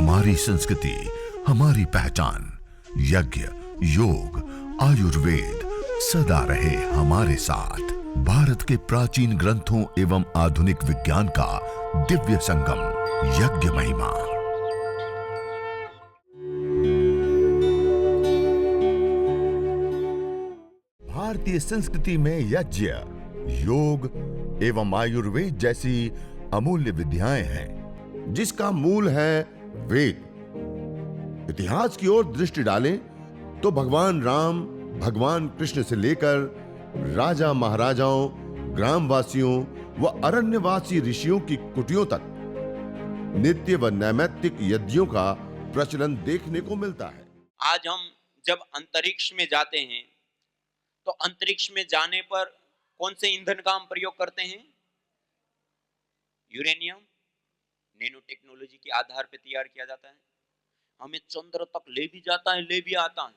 हमारी संस्कृति, हमारी पहचान। यज्ञ, योग, आयुर्वेद सदा रहे हमारे साथ। भारत के प्राचीन ग्रंथों एवं आधुनिक विज्ञान का दिव्य संगम, यज्ञ महिमा। भारतीय संस्कृति में यज्ञ, योग एवं आयुर्वेद जैसी अमूल्य विद्याएं हैं, जिसका मूल है वेद। इतिहास की ओर दृष्टि डालें तो भगवान राम, भगवान कृष्ण से लेकर राजा महाराजाओं, ग्रामवासियों व अरण्यवासी ऋषियों की कुटियों तक नित्य व नैमित्तिक यज्ञों का प्रचलन देखने को मिलता है। आज हम जब अंतरिक्ष में जाते हैं तो अंतरिक्ष में जाने पर कौन से ईंधन का हम प्रयोग करते हैं? यूरेनियम। नैनो टेक्नोलॉजी के आधार पर तैयार किया जाता है। हमें चंद्र तक ले भी जाता है, ले भी आता है,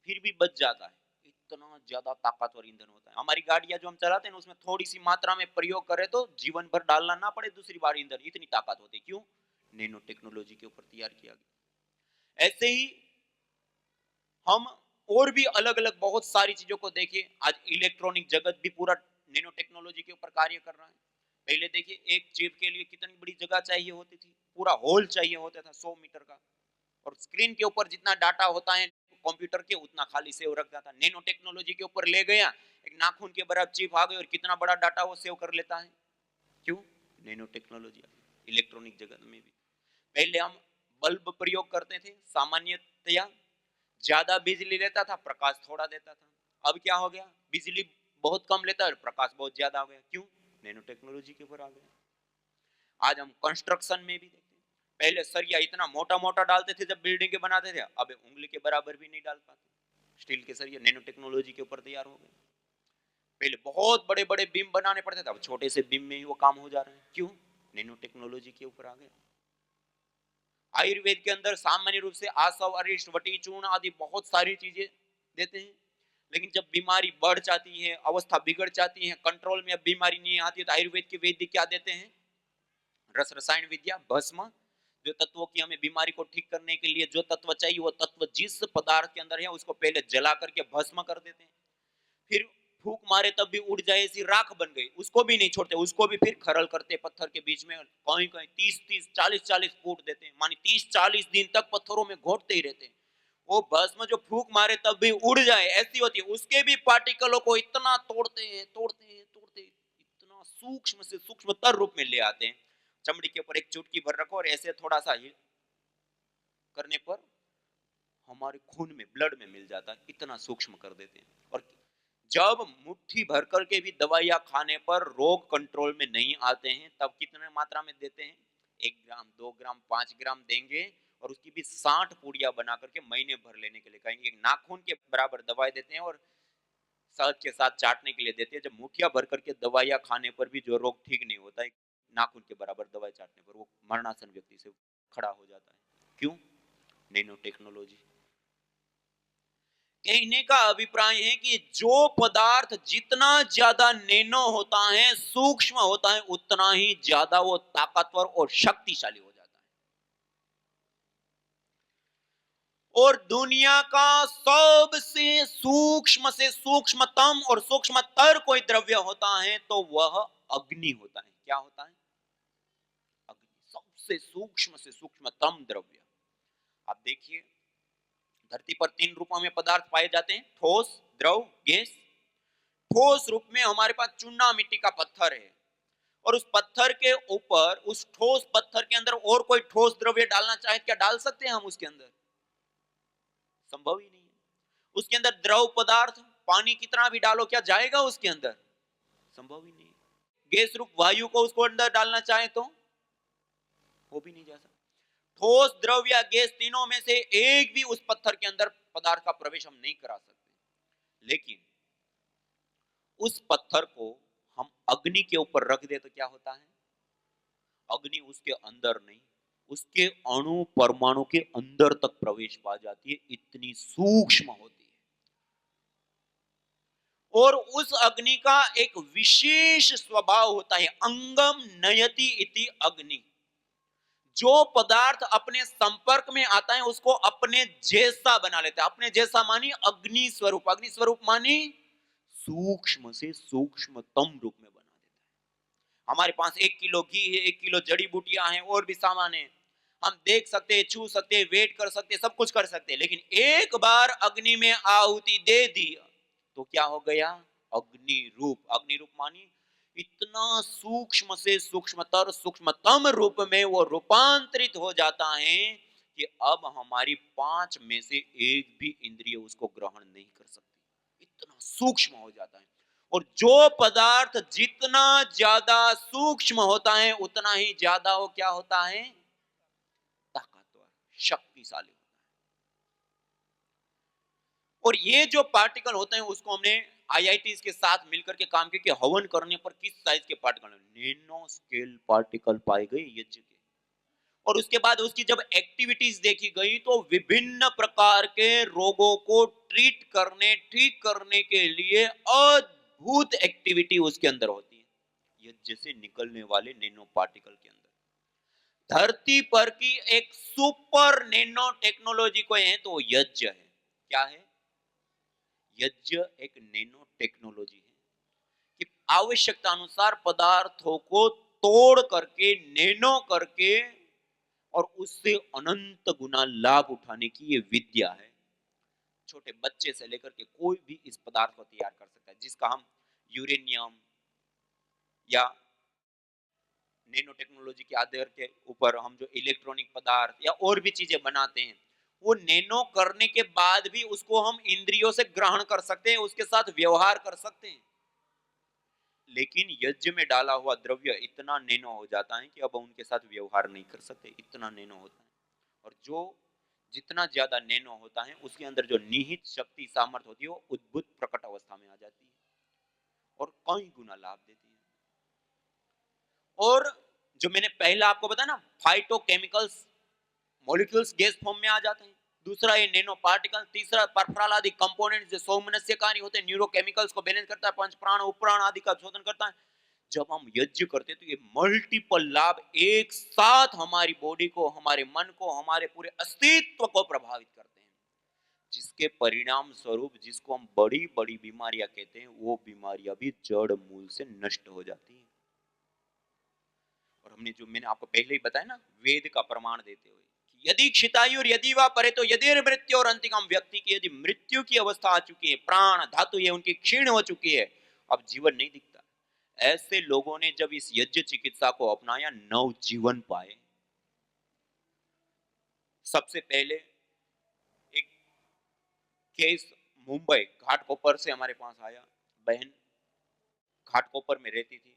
फिर भी बच जाता है। इतना ज्यादा ताकतवर ईंधन होता है। हमारी गाड़ियां जो हम चलाते हैं ना, उसमें थोड़ी सी मात्रा में प्रयोग करें तो जीवन भर डालना ना पड़े दूसरी बार ईंधन, इतनी ताकत होती है। क्यों? नैनो टेक्नोलॉजी के ऊपर तैयार किया गया। ऐसे ही हम और भी अलग अलग बहुत सारी चीजों को देखिए। आज इलेक्ट्रॉनिक जगत भी पूरा नैनो टेक्नोलॉजी के ऊपर कार्य कर रहा है। पहले देखिए, एक चिप के लिए कितनी बड़ी जगह चाहिए होती थी, पूरा हॉल चाहिए होता था 100 मीटर का, और स्क्रीन के ऊपर जितना डाटा होता है कंप्यूटर के, उतना खाली सेव रखता था। नैनो टेक्नोलॉजी के ऊपर ले गया, एक नाखून के बराबर चिप आ गई और कितना बड़ा डाटा वो सेव कर लेता है। क्यों? Nano technology. इलेक्ट्रॉनिक जगत में भी पहले हम बल्ब प्रयोग करते थे, सामान्यतया ज्यादा बिजली लेता था, प्रकाश थोड़ा देता था। अब क्या हो गया? बिजली बहुत कम लेता है और प्रकाश बहुत ज्यादा हो गया। क्यों? नैनो टेक्नोलॉजी के ऊपर आ गया। आज हम कंस्ट्रक्शन में भी देखते हैं, पहले सरिया इतना मोटा मोटा डालते थे जब बिल्डिंग के बनाते थे, अब उंगली के बराबर भी नहीं डाल पाते। स्टील के सरिया नैनो टेक्नोलॉजी के ऊपर तैयार हो गए। पहले बहुत बड़े बड़े बीम बनाने पड़ते थे, अब छोटे से बीम में ही वो काम हो जा रहा है। क्यों? नैनो टेक्नोलॉजी के ऊपर आ गया। आयुर्वेद के अंदर सामान्य रूप से आसव, अरिष्ट, वटी, चूर्ण आदि बहुत सारी चीजें देते हैं, लेकिन जब बीमारी बढ़ जाती है, अवस्था बिगड़ जाती है, कंट्रोल में अब बीमारी नहीं आती है, तो आयुर्वेद के वैद्य क्या देते हैं? रस रसायन विद्या, भस्म। जो तत्वों की हमें बीमारी को ठीक करने के लिए जो तत्व चाहिए, वो तत्व जिस पदार्थ के अंदर है उसको पहले जला करके भस्म कर देते हैं। फिर फूक मारे तब भी उड़ जाए ऐसी राख बन गई, उसको भी नहीं छोड़ते, उसको भी फिर खरल करते पत्थर के बीच में, कहीं कहीं 30-30, 40-40 फूट देते हैं, मानी 30-40 दिन तक पत्थरों में घोटते ही रहते हैं। वो भस्म जो फूक मारे तब भी उड़ जाए ऐसी होती है। उसके भी पार्टिकलों को इतना तोड़ते हैं, तोड़ते हैं, तोड़ते हैं, इतना सूक्ष्म से सूक्ष्मतर रूप में ले आते हैं। चमड़ी के ऊपर एक चुटकी भर रखो और ऐसे थोड़ा सा हिल करने पर हमारे खून में, ब्लड में मिल जाता है, इतना सूक्ष्म कर देते हैं। और जब मुट्ठी भर करके भी दवाइयां खाने पर रोग कंट्रोल में नहीं आते हैं, तब कितने मात्रा में देते हैं? 1 ग्राम, 2 ग्राम, 5 ग्राम देंगे, और उसकी भी 60 पुड़िया बना करके महीने भर लेने के लिए कहेंगे। एक नाखून के बराबर दवाई देते हैं और शहद के साथ चाटने के लिए देते हैं। जब मुठिया भर करके दवाइयां खाने पर भी जो रोग ठीक नहीं होता है, नाखून के बराबर दवाई चाटने पर वो मरणासन व्यक्ति से खड़ा हो जाता है। क्यों? Nano technology. कहने का अभिप्राय है कि जो पदार्थ जितना ज्यादा नैनो होता है, सूक्ष्म होता है, उतना ही ज्यादा वो ताकतवर और शक्तिशाली हो जाता है। और दुनिया का सबसे सूक्ष्म से सूक्ष्मतम और सूक्ष्मतर कोई द्रव्य होता है तो वह अग्नि होता है। क्या होता है? अग्नि, सबसे सूक्ष्म से सूक्ष्मतम द्रव्य। आप देखिए, धरती पर 3 रूपों में पदार्थ पाए जाते हैं: ठोस, द्रव, गैस। ठोस रूप में हमारे पास चूना मिट्टी का पत्थर है, और उस पत्थर के ऊपर, उस ठोस पत्थर के अंदर और कोई ठोस द्रव्य डालना चाहे, क्या डाल सकते हैं हम उसके अंदर? संभव ही नहीं है। उसके अंदर द्रव पदार्थ, पानी कितना भी डालो, क्या जाएगा उसके अंदर? संभव ही नहीं है। गैस रूप वायु को उसको अंदर डालना चाहे तो वो भी नहीं जा सकता। ठोस, द्रव या गैस, तीनों में से एक भी उस पत्थर के अंदर पदार्थ का प्रवेश हम नहीं करा सकते। लेकिन उस पत्थर को हम अग्नि के ऊपर रख दे तो क्या होता है? अग्नि उसके अंदर नहीं, उसके अणु परमाणु के अंदर तक प्रवेश पा जाती है, इतनी सूक्ष्म होती है। और उस अग्नि का एक विशेष स्वभाव होता है, अंगम नयति इति अग्नि। जो पदार्थ अपने संपर्क में आता है उसको अपने जैसा बना लेता है। अपने जैसा मानी अग्नि स्वरूप, अग्नि स्वरूप मानी सूक्ष्म से सूक्ष्मतम रूप में बना देता है। हमारे पास 1 किलो घी है, 1 किलो जड़ी बूटियां हैं और भी सामान है, हम देख सकते हैं, छू सकते हैं, वेट कर सकते हैं, सब कुछ कर सकते हैं, लेकिन एक बार अग्नि में आहुति दे दिया तो क्या हो गया? अग्नि रूप। अग्नि रूप मानी इतना सूक्ष्म से सूक्ष्मतर सूक्ष्मतम रूप में वो रूपांतरित हो जाता है कि अब हमारी 5 में से एक भी इंद्रिय उसको ग्रहण नहीं कर सकती, इतना सूक्ष्म हो जाता है। और जो पदार्थ जितना ज्यादा सूक्ष्म होता है उतना ही ज्यादा वो क्या होता है? ताकतवर, शक्तिशाली होता है। और ये जो पार्टिकल होते हैं उसको हमने आईआईटी के साथ मिलकर के काम किया कि हवन करने पर किस साइज के पार्टिकल, नैनो स्केल पार्टिकल पाए गए यज्ञ के। और उसके बाद उसकी जब एक्टिविटीज देखी गई तो विभिन्न प्रकार के रोगों को ट्रीट करने, ठीक करने के लिए अद्भुत एक्टिविटी उसके अंदर होती है यज्ञ से निकलने वाले नैनो पार्टिकल के अंदर। धरती पर की एक सुपर नैनो टेक्नोलॉजी को है तो यज्ञ है। क्या है? यज्ञ एक नैनो टेक्नोलॉजी है कि आवश्यकता अनुसार पदार्थों को तोड़ करके, नैनो करके और उससे अनंत गुना लाभ उठाने की ये विद्या है। छोटे बच्चे से लेकर के कोई भी इस पदार्थ को तैयार कर सकता है, जिसका हम यूरेनियम या नैनो टेक्नोलॉजी के आधार के ऊपर हम जो इलेक्ट्रॉनिक पदार्थ या और भी चीजें बनाते हैं, वो नैनो करने के बाद भी उसको हम इंद्रियों से ग्रहण कर सकते हैं, उसके साथ व्यवहार कर सकते हैं। लेकिन यज्ञ में डाला हुआ द्रव्य इतना नैनो हो जाता है कि अब उनके साथ व्यवहार नहीं कर सकते, इतना नैनो होता है। और जो जितना ज्यादा नैनो होता है उसके अंदर जो निहित शक्ति सामर्थ्य होती है वो उद्भुत प्रकट अवस्था में आ जाती है और कई गुना लाभ देती है। और जो मैंने पहला आपको बताया ना, फाइटोकेमिकल्स मॉलिक्यूल्स गैस फॉर्म में आ जाते हैं। दूसरा ये नैनो पार्टिकल, तीसरा परफ्राल आदि कंपोनेंट्स जो सौमनस्यकारी होते हैं, न्यूरोकेमिकल्स को बैलेंस करता है, पंच प्राण उपप्राण आदि का शोधन करता है। जब हम यज्ञ करते हैं तो ये मल्टीपल लाभ एक साथ हमारी बॉडी को, हमारे मन को, हमारे पूरे अस्तित्व को प्रभावित करते हैं, जिसके परिणाम स्वरूप जिसको हम बड़ी बड़ी बीमारियां कहते हैं वो बीमारियां भी जड़ मूल से नष्ट हो जाती हैं। और हमने जो मैंने आपको पहले ही बताया ना, वेद का प्रमाण देते हुए कि यदि क्षितायुर यदि वा परे तो यदि मृत्यु और अंतिम व्यक्ति की यदि मृत्यु की अवस्था आ चुकी है, प्राण धातु ये उनकी क्षीण हो चुकी है, अब जीवन नहीं दिखता, ऐसे लोगों ने जब इस यज्ञ चिकित्सा को अपनाया नव जीवन पाए। सबसे पहले एक केस मुंबई घाटकोपर से हमारे पास आया। बहन घाटकोपर में रहती थी,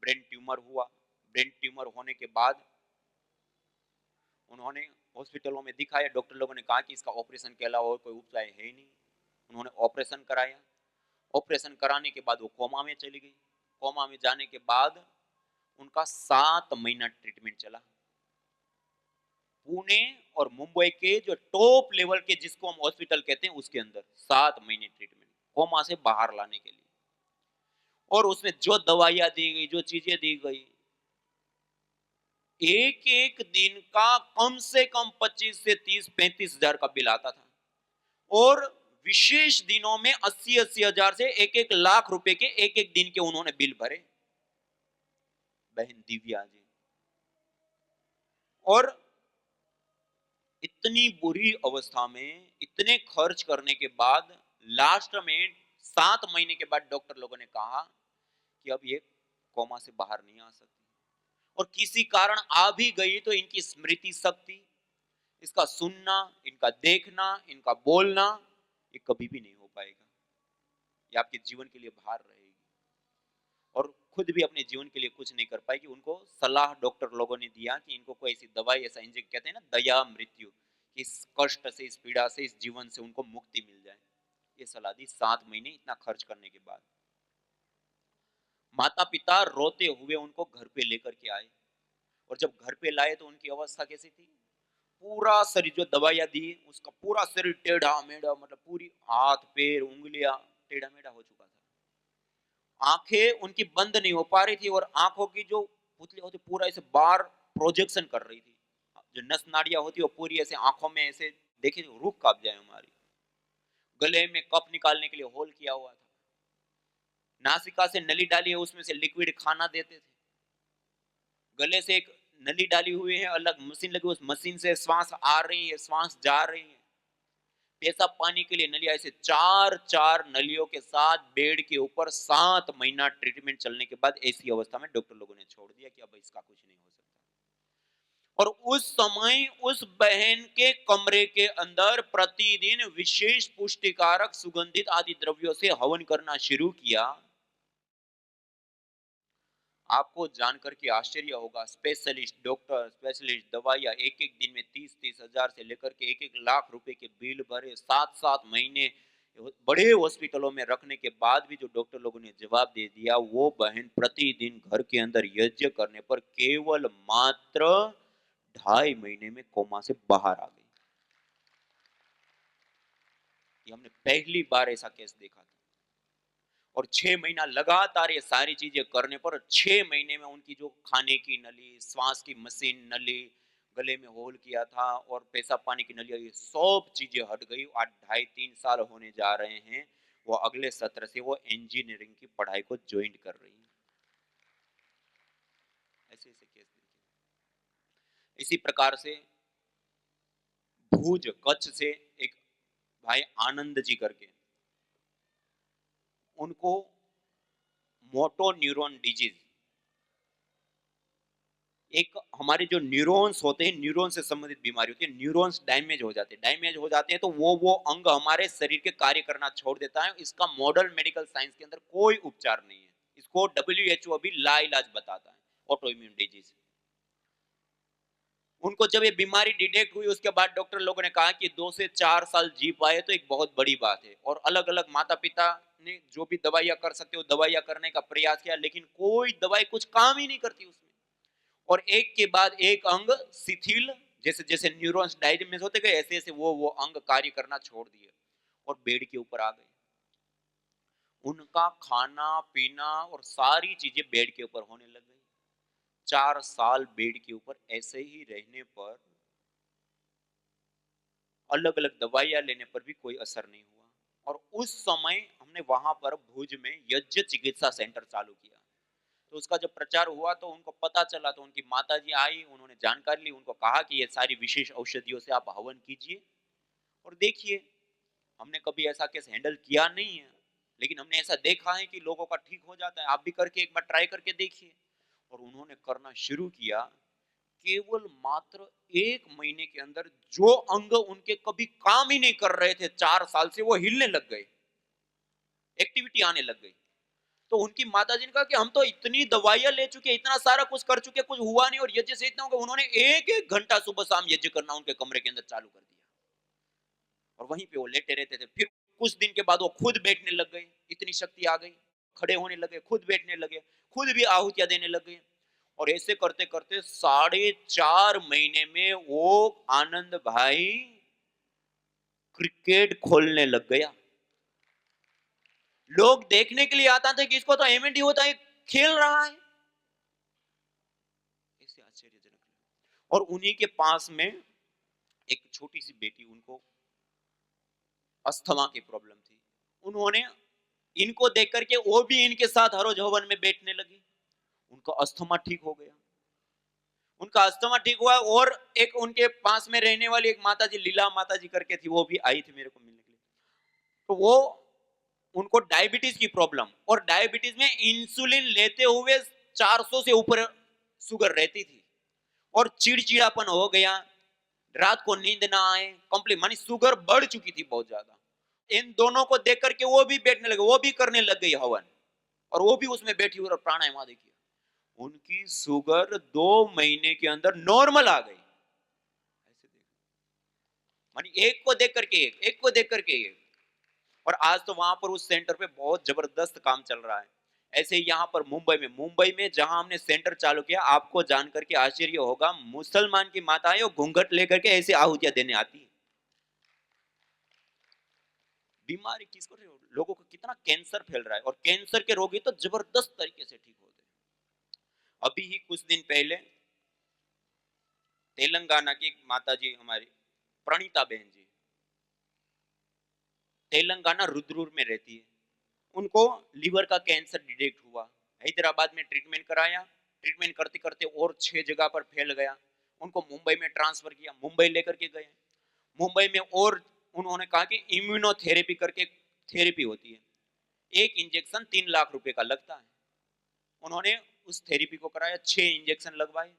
ब्रेन ट्यूमर हुआ। ब्रेन ट्यूमर होने के बाद उन्होंने हॉस्पिटलों में दिखाया, डॉक्टर लोगों ने कहा कि इसका ऑपरेशन के अलावा और कोई उपाय है ही नहीं। उन्होंने ऑपरेशन कराया। ऑपरेशन कराने के बाद वो कोमा में चली गई। कोमा में जाने के बाद उनका 7 महीना ट्रीटमेंट चला। पुणे और मुंबई के जो टॉप लेवल के जिसको हम हॉस्पिटल कहते हैं उसके अंदर 7 महीने ट्रीटमेंट कोमा से बाहर लाने के लिए। और उसमें जो दवाइयां दी गई, जो चीजें दी गई, एक एक दिन का कम से कम 25 से 30-35 हजार का बिल आता था। और विशेष दिनों में 80-80 हजार से 1-1 लाख रुपए के एक एक दिन के उन्होंने बिल भरे। बहन दिव्या जी। और इतनी बुरी अवस्था में इतने खर्च करने के बाद लास्ट में 7 महीने के बाद डॉक्टर लोगों ने कहा कि अब ये कोमा से बाहर नहीं आ सकती, और किसी कारण आ भी गई तो इनकी स्मृति शक्ति, इसका सुनना, इनका देखना, इनका बोलना, ये कभी भी नहीं हो पाएगा। ये आपके जीवन के लिए भार रहेगी। और खुद भी अपने जीवन के लिए कुछ नहीं कर पाएगी। उनको सलाह डॉक्टर लोगों ने दिया कि इनको कोई ऐसी दवाई, ऐसा इंजेक्शन कहते हैं ना, दया मृत्यु, इस कष्ट से, इस पीड़ा से, इस जीवन से उनको मुक्ति मिल जाए, ये सलाह दी। 7 महीने इतना खर्च करने के बाद माता पिता रोते हुए उनको घर पे लेकर के आए। और जब घर पे लाए तो उनकी अवस्था कैसी थी? पूरा शरीर, जो दवाइयां दी उसका पूरा शरीर टेढ़ा मेढ़ा, मतलब पूरी हाथ पैर उंगलियां टेढ़ा मेढ़ा हो चुका था। आंखें उनकी बंद नहीं हो पा रही थी और आंखों की जो पुतली होती पूरा ऐसे बार प्रोजेक्शन कर रही थी। जो नस नाड़ियां होती है वो पूरी ऐसे आंखों में ऐसे देखे रूह कांप जाए हमारी। गले में कफ निकालने के लिए होल किया हुआ था, नासिका से नली डाली है उसमें से लिक्विड खाना देते थे, गले से एक नली डाली हुई है, अलग मशीन लगी, उस मशीन से श्वास आ रही है, श्वास जा रही है, पेशाब पानी के लिए नलियां, ऐसे चार चार नलियों के साथ बेड के ऊपर 7 महीना ट्रीटमेंट चलने के बाद ऐसी अवस्था में डॉक्टर लोगों ने छोड़ दिया कि अब इसका कुछ नहीं हो सकता। और उस समय उस बहन के कमरे के अंदर प्रतिदिन विशेष पुष्टिकारक सुगंधित आदि द्रव्यों से हवन करना शुरू किया। आपको जानकर के आश्चर्य होगा, स्पेशलिस्ट डॉक्टर, स्पेशलिस्ट दवाइयां एक एक दिन में 30-30 हजार से लेकर के 1-1 लाख रुपए के बिल भरे, 7-7 महीने बड़े हॉस्पिटलों में रखने के बाद भी जो डॉक्टर लोगों ने जवाब दे दिया, वो बहन प्रतिदिन घर के अंदर यज्ञ करने पर केवल मात्र 2.5 महीने में कोमा से बाहर आ गई। ये हमने पहली बार ऐसा केस देखा था। और 6 महीना लगातार ये सारी चीजें करने पर 6 महीने में उनकी जो खाने की नली, श्वास की मशीन नली, गले में होल किया था और पेशाब पानी की नली, ये सब चीजें हट गई। आज 2.5-3 साल होने जा रहे हैं, वो अगले सत्र से वो इंजीनियरिंग की पढ़ाई को ज्वाइन कर रही है। ऐसे ऐसे केस देखिए। इसी प्रकार से भुज कच्छ से एक भाई आनंद जी करके, उनको मोटो न्यूरॉन डिजीज, एक हमारे जो न्यूरॉन्स होते हैं, न्यूरॉन से संबंधित बीमारी होती है, न्यूरॉन्स डैमेज हो जाते हैं, डैमेज हो जाते हैं तो वो अंग हमारे शरीर के कार्य करना छोड़ देता है। इसका मॉडर्न मेडिकल साइंस के अंदर कोई उपचार नहीं है, इसको WHO भी लाइलाज बताता है, ऑटो इम्यून डिजीज। उनको जब ये बीमारी डिटेक्ट हुई उसके बाद डॉक्टर लोगों ने कहा कि 2 से 4 साल जी पाए तो एक बहुत बड़ी बात है। और अलग अलग माता पिता ने जो भी दवाइयां कर सकते हो दवाइयां करने का प्रयास किया, लेकिन कोई दवाई कुछ काम ही नहीं करती उसमें। और एक के बाद एक अंग शिथिल, जैसे जैसे न्यूरॉन्स डैमेज होते गए ऐसे ऐसे वो अंग कार्य करना छोड़ दिए और बेड के ऊपर आ गए। उनका खाना पीना और सारी चीजें बेड के ऊपर होने लग गई। 4 साल बेड के ऊपर ऐसे ही रहने पर, अलग अलग दवाइयां लेने पर भी कोई असर नहीं हुआ। और उस समय हमने वहां पर भुज में यज्ञ चिकित्सा सेंटर चालू किया। तो उसका जब प्रचार हुआ तो उनको पता चला, तो उनकी माताजी आई, उन्होंने जानकारी ली, उनको कहा कि ये सारी विशेष औषधियों से आप हवन कीजिए और देखिए। हमने कभी ऐसा केस हैंडल किया नहीं है, लेकिन हमने ऐसा देखा है कि लोगों का ठीक हो जाता है, आप भी करके एक बार ट्राई करके देखिए। और उन्होंने करना शुरू किया। केवल मात्र 1 महीने के अंदर जो अंग उनके कभी काम ही नहीं कर रहे थे 4 साल से, वो हिलने लग गए, एक्टिविटी आने लग गई। तो उनकी माताजी ने कहा कि हम तो इतनी दवाइयां ले चुके, इतना सारा कुछ कर चुके, कुछ हुआ नहीं, और यज्ञ से इतना होगा। उन्होंने 1-1 घंटा सुबह शाम यज्ञ करना उनके कमरे के अंदर चालू कर दिया और वहीं पे वो लेटे रहते थे। फिर कुछ दिन के बाद वो खुद बैठने लग गए, इतनी शक्ति आ गई, खड़े होने लगे, खुद बैठने लगे, खुद भी आहुतियां देने लग गए। और ऐसे करते करते 4.5 महीने में वो आनंद भाई क्रिकेट खोलने लग गया। लोग देखने के लिए आता था कि इसको तो एमएनडी होता है, खेल रहा है, ऐसे आश्चर्यजनक। और उन्हीं के पास में एक छोटी सी बेटी, उनको अस्थमा की प्रॉब्लम थी। उन्होंने इनको देख करके वो भी इनके साथ हर रोज हवन में बैठने लगी। उनका अस्थमा ठीक हो गया, उनका अस्थमा ठीक हुआ। और एक उनके पास में रहने वाली एक माता जी, लीला माता जी करके थी, वो भी आई थी मेरे को मिलने के लिए। तो वो, उनको डायबिटीज की प्रॉब्लम, और डायबिटीज में इंसुलिन लेते हुए 400 से ऊपर शुगर रहती थी, और चिड़चिड़ापन हो गया, रात को नींद ना आए, कंप्लीट मानी शुगर बढ़ चुकी थी बहुत ज्यादा। इन दोनों को देख करके वो भी बैठने लगे, वो भी करने लग गई हवन, और वो भी उसमें बैठी हुई और प्राणायाम आदि किया। उनकी शुगर 2 महीने के अंदर नॉर्मल आ गई। ऐसे देखो, मानी एक को देख करके एक, एक को देख करके एक। और आज तो वहां पर उस सेंटर पे बहुत जबरदस्त काम चल रहा है। ऐसे ही यहाँ पर मुंबई में जहां हमने सेंटर चालू किया, आपको जानकर के आश्चर्य होगा, मुसलमान की माताएं वो घूंघट लेकर के ऐसे आहुतियां देने आती है। बीमारी किसको, लोगों को कितना कैंसर फैल रहा है, और कैंसर के रोगी तो जबरदस्त तरीके से ठीक होते हैं। अभी ही कुछ दिन पहले तेलंगाना की एक माता जी हमारी प्रणीता बहन जी, तेलंगाना रुद्रपुर में रहती है। उनको लीवर का कैंसर डिटेक्ट हुआ। हैदराबाद में ट्रीटमेंट कराया, ट्रीटमेंट करते करते और 6 जगह पर फैल गया। उनको मुंबई में ट्रांसफर किया, मुंबई लेकर के गए। मुंबई में और उन्होंने कहा कि इम्यूनोथेरेपी करके थेरेपी होती है, एक इंजेक्शन 3 लाख रुपए का लगता है। उन्होंने उस थेरेपी को कराया, 6 इंजेक्शन लगवाए।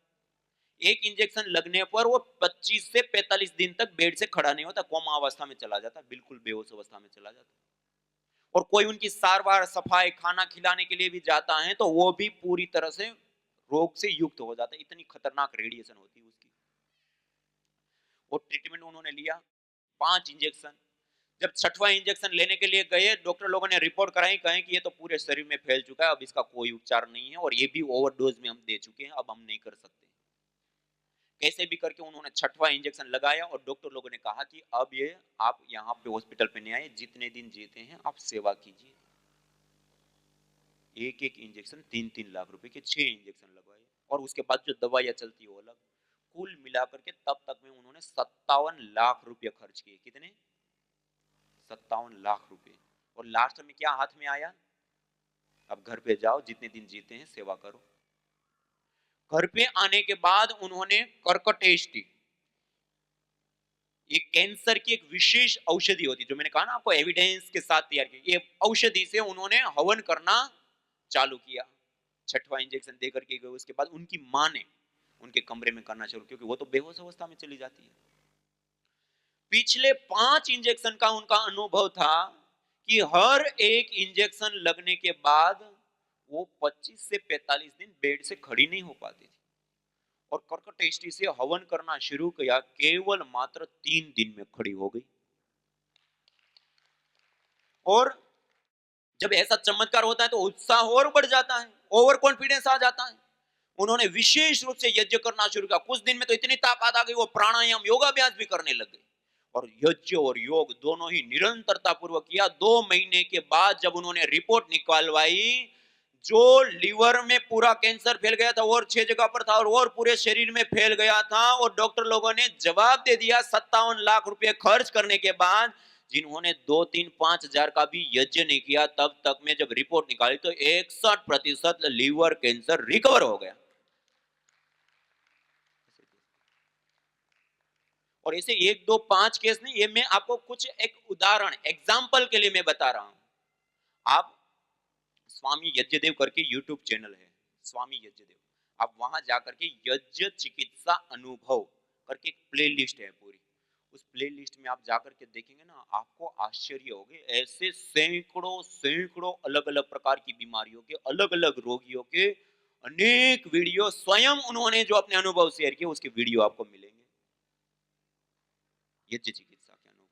एक इंजेक्शन लगने पर वो 25 से 45 दिन तक बेड से खड़ा नहीं होता, कोमा अवस्था में चला जाता, बिल्कुल बेहोश अवस्था में चला जाता। और कोई उनकी सारवार, सफाई, खाना खिलाने के लिए भी जाता है तो वो भी पूरी तरह से रोग से युक्त हो जाता है, इतनी खतरनाक रेडिएशन होती है उसकी। वो ट्रीटमेंट उन्होंने लिया, 5 इंजेक्शन। जब 6वां इंजेक्शन लेने के लिए गए, डॉक्टर लोगों ने रिपोर्ट कराई, कहें कि ये तो पूरे शरीर में फैल चुका है, अब इसका कोई उपचार नहीं है और ये भी ओवरडोज में हम दे चुके हैं, अब हम नहीं कर सकते। कैसे भी करके उन्होंने 6वां इंजेक्शन लगाया और डॉक्टर लोगों ने कहा कि अब ये आप यहाँ पे हॉस्पिटल पे नहीं आए, जितने दिन जीते हैं आप सेवा कीजिए। एक एक इंजेक्शन 3-3 लाख रुपए के 6 इंजेक्शन लगवाए और उसके बाद जो दवाइयाँ चलती है वो अलग। कुल मिलाकर के तब तक में उन्होंने 57 लाख रुपए खर्च किए। कितने? 57 लाख रुपए। और लास्ट में क्या हाथ में आया? अब घर पे जाओ, जितने दिन जीते हैं सेवा करो। घर पे आने के बाद उन्होंने कर्कटेष्टि, ये कैंसर की एक विशेष औषधि होती है, जो मैंने कहा ना आपको एविडेंस के साथ तैयार की, ये औषधि से उन्होंने हवन करना चालू किया। 6वां इंजेक्शन देकर के गए, उसके बाद उनकी मां ने उनके कमरे में करना शुरू, क्योंकि वो तो बेहोश अवस्था में चली जाती है। पिछले 5 इंजेक्शन का उनका अनुभव था कि हर एक इंजेक्शन लगने के बाद वो 25 से 45 दिन बेड से खड़ी नहीं हो पाती थी और कर्कटेष्टि से हवन करना शुरू किया, केवल मात्र 3 दिन में खड़ी हो गई। और जब ऐसा चमत्कार होता है तो उत्साह और बढ़ जाता है, ओवर कॉन्फिडेंस आ जाता है। उन्होंने विशेष रूप से यज्ञ करना शुरू किया। कुछ दिन में तो इतनी ताकत आ गई, वो प्राणायाम, योगाभ्यास भी करने लग गए और यज्ञ और योग दोनों ही निरंतरता पूर्वक किया। 2 महीने के बाद जब उन्होंने रिपोर्ट निकालवाई, जो लीवर में पूरा कैंसर फैल गया था और 6 जगह पर था और पूरे शरीर में फैल गया था, और डॉक्टर लोगों ने जवाब दे दिया 57 लाख रुपए खर्च करने के बाद, जिन्होंने 2-3-5 हजार का भी यज्ञ नहीं किया, तब तक में जब रिपोर्ट निकाली तो 61% लीवर कैंसर रिकवर हो गया। और ऐसे 1-2-5 केस नहीं, ये मैं आपको कुछ एक उदाहरण एग्जाम्पल के लिए मैं बता रहा हूं। आप स्वामी यज्ञदेव करके यूट्यूब चैनल है, स्वामी यज्ञदेव, आप वहां जाकर के यज्ञ चिकित्सा अनुभव करके एक प्ले लिस्ट है पूरी, उस प्ले लिस्ट में आप जाकर के देखेंगे ना, आपको आश्चर्य होगे। ऐसे सैकड़ों सैकड़ों अलग अलग प्रकार की बीमारियों के, अलग अलग रोगियों के अनेक वीडियो स्वयं उन्होंने जो अपने अनुभव शेयर किए, उसके वीडियो आपको मिलेंगे। यज्ञ चिकित्सा के अनुभव,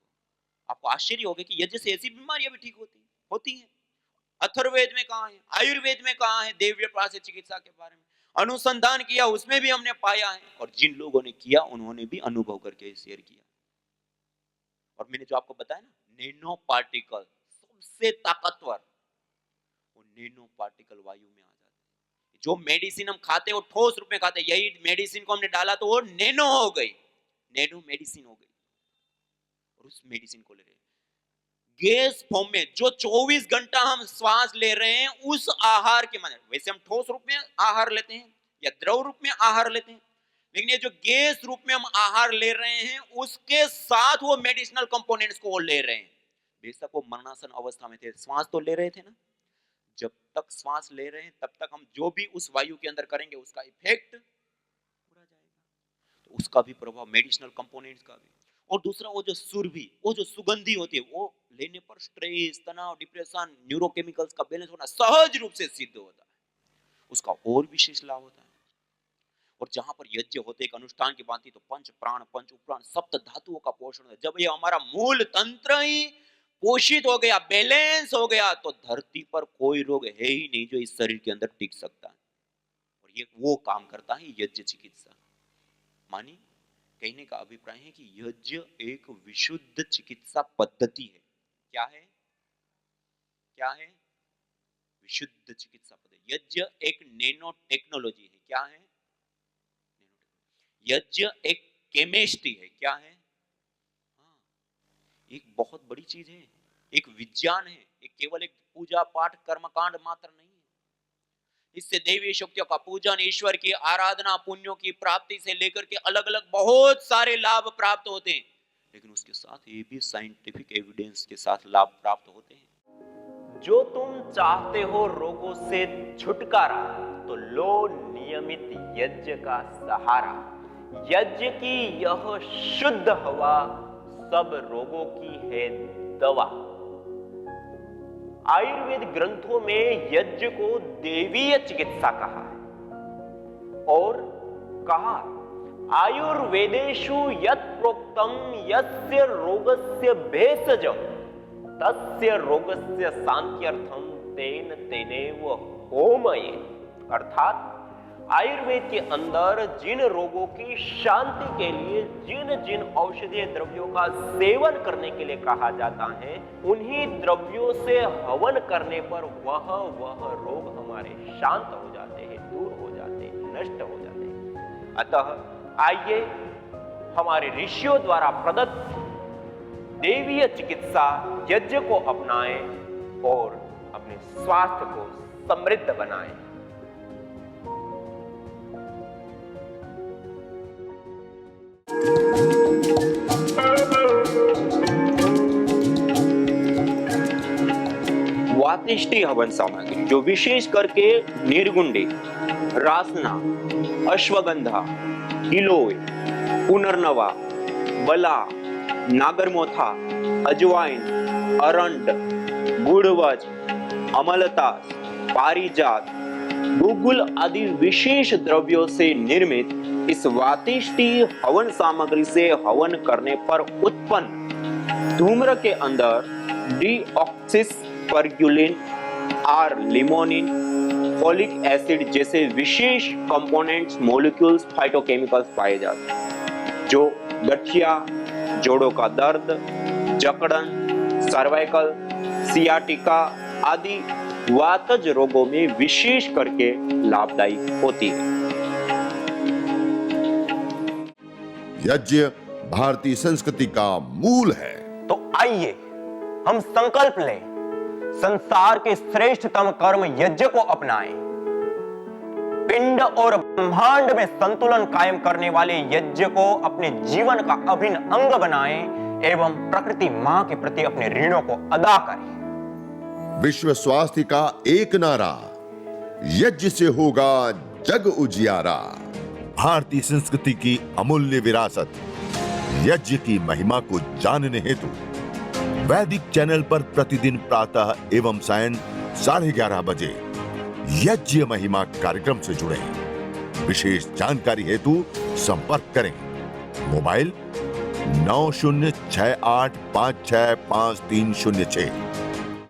आपको आश्चर्य होगा कि यज्ञ से ऐसी बीमारियां भी ठीक होती हैं। अथर्ववेद में कहा है, आयुर्वेद में कहा है, देव्य प्रास्य चिकित्सा के बारे में अनुसंधान किया, उसमें भी हमने पाया है। और जिन लोगों ने किया उन्होंने भी अनुभव करके शेयर किया। और मैंने जो आपको बताया ना, नैनो पार्टिकल सबसे ताकतवर, वो नैनो पार्टिकल वायु में आ जाते हैं। जो मेडिसिन हम खाते हैं वो ठोस रूप में खाते हैं, यही मेडिसिन को हमने डाला तो वो नैनो हो गई, नैनो मेडिसिन हो गई। और उस मेडिसिन को ले रहे हैं गैस फॉर्म में, जो 24 घंटा हम श्वास ले रहे हैं, उस आहार के माध्यम, वैसे हम ठोस रूप में आहार लेते हैं या द्रव रूप में आहार लेते हैं, लेकिन ये जो गैस रूप में हम आहार ले रहे हैं, उसके साथ वो मेडिसिनल कंपोनेंट्स को वो ले रहे हैं। बेशक वो मरणासन अवस्था में थे, श्वास तो ले रहे थे ना, जब तक श्वास ले रहे हैं तब तक हम जो भी उस वायु के अंदर करेंगे उसका इफेक्ट पूरा जाएगा, तो उसका भी प्रभाव, मेडिसिनल कंपोनेंट्स का भी। और दूसरा वो जो सुरभि, वो जो सुगंधी होती है, वो लेने पर स्ट्रेस, तनाव, डिप्रेशन, न्यूरोकेमिकल्स का बैलेंस होना सहज रूप से सिद्ध होता है, उसका और विशेष लाभ होता है। और जहां पर यज्ञ होते एक अनुष्ठान की बात थी, तो पंच प्राण, पंच उपराण, सप्त धातुओं का पोषण है। जब ये हमारा मूल तंत्र ही पोषित हो गया, बैलेंस हो गया, तो धरती पर कोई रोग है ही नहीं जो इस शरीर के अंदर टिक सकता है। और ये वो काम करता है यज्ञ चिकित्सा। मानी कहने का अभिप्राय है कि यज्ञ एक विशुद्ध चिकित्सा पद्धति है। क्या है? क्या है? विशुद्ध चिकित्सा पद्धति। यज्ञ एक नैनो टेक्नोलॉजी है। क्या है? यज्ञ एक केमिस्ट्री है। क्या है? हाँ, एक बहुत बड़ी चीज है, एक विज्ञान है, एक केवल एक पूजा पाठ कर्मकांड मात्र नहीं है। इससे देवी शक्तियों का पूजन, ईश्वर की आराधना, पुण्यों की प्राप्ति से लेकर के अलग अलग बहुत सारे लाभ प्राप्त होते हैं। लेकिन उसके साथ ये भी साइंटिफिक एविडेंस के साथ लाभ प्राप्त होते हैं। जो तुम चाहते हो रोगों से छुटकारा, तो लो नियमित यज्ञ का सहारा। यज्ञ की यह शुद्ध हवा सब रोगों की है दवा। आयुर्वेद ग्रंथों में यज्ञ को देवीय चिकित्सा कहा है और कहा आयुर्वेदेषु यत् प्रोक्तम यस्य रोगस्य भेषजम तस्य रोगस्य शांत्यर्थम तेन तेनेव होमये। अर्थात आयुर्वेद के अंदर जिन रोगों की शांति के लिए जिन जिन औषधीय द्रव्यों का सेवन करने के लिए कहा जाता है, उन्हीं द्रव्यों से हवन करने पर वह रोग हमारे शांत हो जाते हैं, दूर हो जाते हैं, नष्ट हो जाते हैं। अतः आइए हमारे ऋषियों द्वारा प्रदत्त देवीय चिकित्सा यज्ञ को अपनाएं और अपने स्वास्थ्य को समृद्ध बनाएं। वातिष्ठी हवन सामग्री जो विशेष करके निर्गुंडी, रासना, अश्वगंधा, गिलोय, पुनर्नवा, बला, नागरमोथा, अजवाइन, अरंड, गुड़वज, अमलतास, पारिजात, गुगुल आदि विशेष द्रव्यों से निर्मित इस वातिष्ठी हवन सामग्री से हवन करने पर उत्पन्न धूम्र के अंदर डीऑक्सिस परग्युलिन, आर लिमोनिन, फोलिक एसिड जैसे विशेष कंपोनेंट्स, मॉलिक्यूल्स, फाइटोकेमिकल्स पाए जाते हैं जो गठिया, जोड़ों का दर्द, जकड़न, सर्वाइकल, सियाटिका आदि वातज रोगों में विशेष करके लाभदायी होती है। यज्ञ भारतीय संस्कृति का मूल है। तो आइए हम संकल्प लें, संसार के श्रेष्ठतम कर्म यज्ञ को अपनाएं। पिंड और ब्रह्मांड में संतुलन कायम करने वाले यज्ञ को अपने जीवन का अभिन्न अंग बनाएं एवं प्रकृति मां के प्रति अपने ऋणों को अदा करें। विश्व स्वास्थ्य का एक नारा, यज्ञ से होगा जग उजियारा। भारतीय संस्कृति की अमूल्य विरासत यज्ञ की महिमा को जानने हेतु वैदिक चैनल पर प्रतिदिन प्रातः एवं सायं 11:30 बजे यज्ञ महिमा कार्यक्रम से जुड़े। विशेष जानकारी हेतु संपर्क करें। मोबाइल 9068565306।